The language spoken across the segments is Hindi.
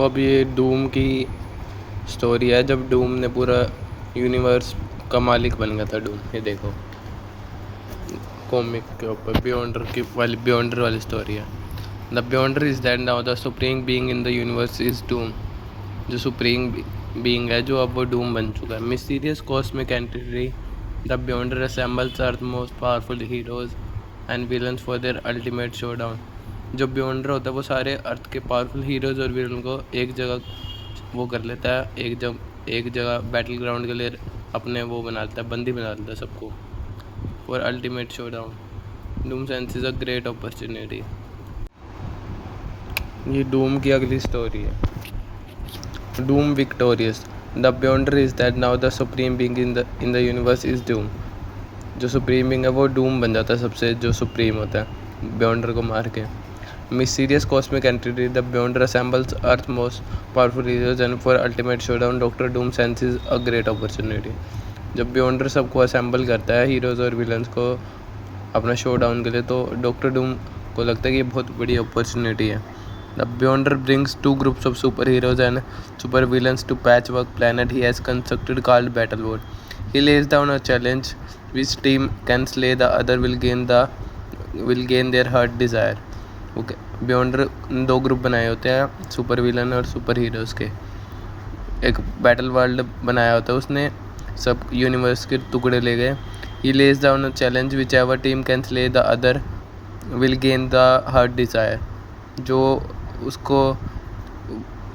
अब ये डूम की स्टोरी है, जब डूम ने पूरा यूनिवर्स का मालिक बन गया था। डूम, ये देखो कॉमिक के ऊपर बियॉन्डर वाली स्टोरी है। The बियॉन्डर is that now the supreme being in the universe is Doom. जो सुप्रीम बीइंग है, जो अब वो डूम बन चुका है। Mysterious cosmic entity the बियॉन्डर assembles earth most powerful heroes and villains for their ultimate showdown. जो बियॉन्डर होता है वो सारे अर्थ के पावरफुल हीरोज और विलन को एक जगह वो कर लेता है, एक जगह बैटल ग्राउंड के लिए अपने वो बना लेता है, बंदी बना लेता है सबको for ultimate showdown. Doom senses a great opportunity. ये डूम की अगली स्टोरी है। Doom victorious. The बियॉन्डर is that now the supreme being in the universe is Doom. जो सुप्रीम बीइंग है वो डूम बन जाता है, सबसे जो सुप्रीम होता है बियॉन्डर को मार के। Mysterious cosmic entity, the Beyonder assembles Earth's most powerful heroes and for ultimate showdown, Doctor Doom senses a great opportunity. जब बियॉन्डर सबको असेंबल करता है, हीरोज़ और विलन्स को अपना शो डाउन के लिए, तो डॉक्टर डूम को लगता है कि ये बहुत बड़ी अपॉर्चुनिटी है। The Beyonder brings two groups of super heroes and super villains to patchwork planet he has constructed called battle war. He lays down a challenge which team can slay the other will gain their heart desire. Okay, Beyonder दो ग्रुप बनाए होते हैं, सुपर विलन और सुपर हीरोज़ के। एक बैटल वर्ल्ड बनाया होता है उसने, सब यूनिवर्स के टुकड़े ले गए। He lays down a challenge which ever team can slay the other will gain the heart desire. जो उसको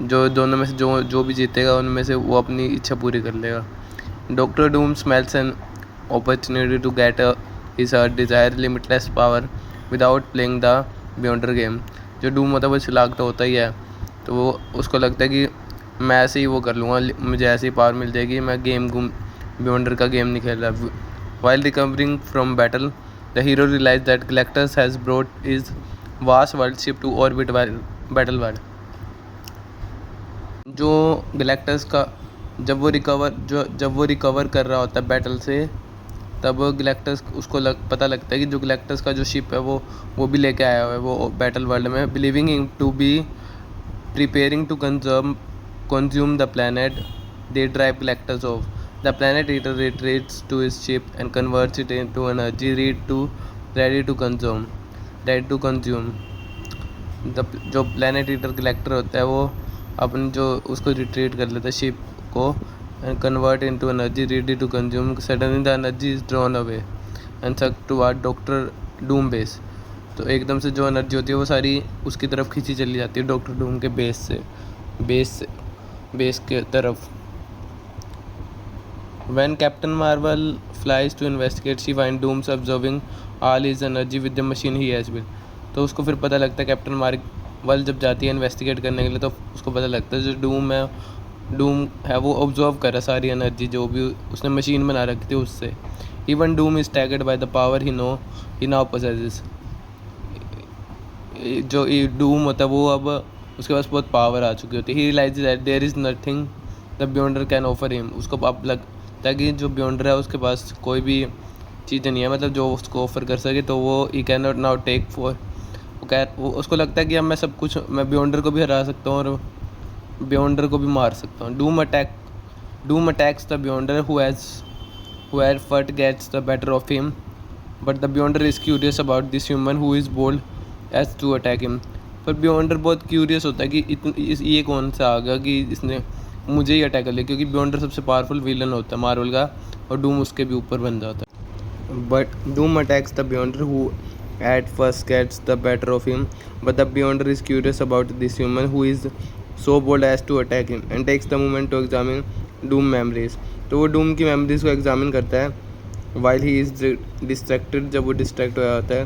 जो दोनों में से जो भी जीतेगा उनमें से वो अपनी इच्छा पूरी कर लेगा। Doctor Doom smells an opportunity to get his heart desire limitless power without playing the Beyonder game. जो डूम होता है वो चलाक तो होता ही है, तो वो उसको लगता है कि मैं ऐसे ही वो कर लूँगा, मुझे ऐसी पावर मिल जाएगी, मैं बियॉन्डर का गेम नहीं खेल रहा। While recovering from battle the hero realize that Galactus has brought his vast world ship to orbit battle world. जो गैलेक्टस का जब वो रिकवर कर रहा होता है बैटल से, तब गैलेक्टस उसको पता लगता है कि जो गैलेक्टस का जो शिप है वो भी लेके आया हुआ है वो बैटल वर्ल्ड में। Believing him to be preparing to consume the planet, they drive Galactus off. The planet eater retreats to his ship and converts it into energy ready to consume. जो प्लानट ईटर गैलेक्टर होता है वो अपनी जो उसको रिट्रीट कर लेता है शिप को and convert into energy ready to consume. Suddenly the energy is drawn away and sucked toward Doctor Doom base. तो एकदम से जो एनर्जी होती है वो सारी उसकी तरफ खींची चली जाती है डॉक्टर डूम के बेस के तरफ। When Captain Marvel flies to investigate, she finds Doom's absorbing all his energy with the machine he has built. तो उसको फिर पता लगता है, कैप्टन मार्वल जब जाती है इन्वेस्टिगेट करने के लिए, तो उसको पता लगता है जो डूम है वो ऑब्जर्व कर रहा है सारी एनर्जी जो भी उसने मशीन बना रखी थी उससे। Even Doom is tagged by the power he now possesses. जो डूम होता है वो अब उसके पास बहुत पावर आ चुकी होती है। He realize that there is nothing the Beyonder can offer him. उसको अब लगता है कि जो बियॉन्डर है उसके पास कोई भी चीज़ नहीं है, मतलब जो उसको ऑफर कर सके, तो वो he can not now take for. वो उसको लगता है कि अब मैं सब कुछ, मैं बियॉन्डर को भी हरा सकता हूँ और बियॉन्डर को भी मार सकता हूँ। Doom attacks the बियॉन्डर whoever first gets the better of him, but the Beyonder is curious about this human who is bold as to attack him. पर बियॉन्डर बहुत क्यूरियस होता है कि ये कौन सा आ गया कि इसने मुझे ही अटैक कर लिया, क्योंकि बियॉन्डर सबसे पावरफुल विलन होता है मार्वल का और डूम उसके भी ऊपर बन जाता है। But Doom attacks the बियॉन्डर who at first gets the better of him, but the Beyonder is curious about this human who is so bold as to attack him and takes the moment to examine Doom memories. तो वो डूम की मेमोरीज को एग्जामिन करता है while he is distracted। जब वो डिस्ट्रैक्ट हो जाता है,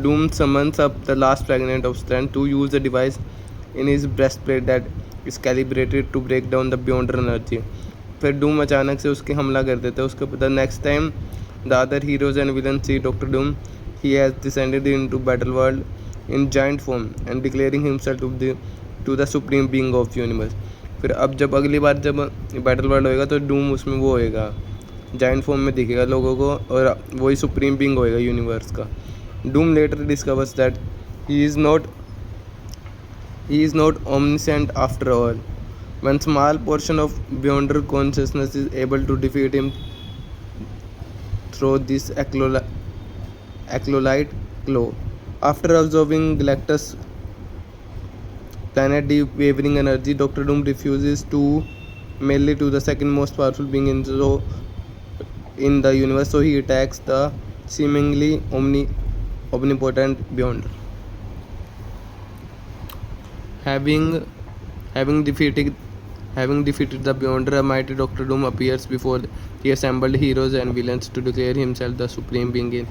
Doom summons up the last fragment of strength to use the device in his breastplate that is calibrated to break down the Beyonder energy। फिर डूम अचानक से उसके हमला कर देता है उसके ऊपर। The next time the other heroes and villain see doctor Doom, he has descended into battle world in giant form and declaring himself to the supreme being of universe। फिर अब जब अगली बार जब बैटल वर्ल्ड होएगा तो डूम उसमें वो होएगा, जाइंट फॉर्म में दिखेगा लोगों को और वही सुप्रीम बीइंग होएगा यूनिवर्स का। Doom later discovers that he is not He is not omniscient after all. One small portion of Beyonder consciousness is able to defeat him through this acolyte glow. After observing Galactus' planet deep wavering energy, Doctor Doom refuses to melee to the second most powerful being in the universe, so he attacks the seemingly omnipotent Beyonder. Having having defeated having defeated the Beyonder, a mighty Doctor Doom appears before the assembled heroes and villains to declare himself the supreme being in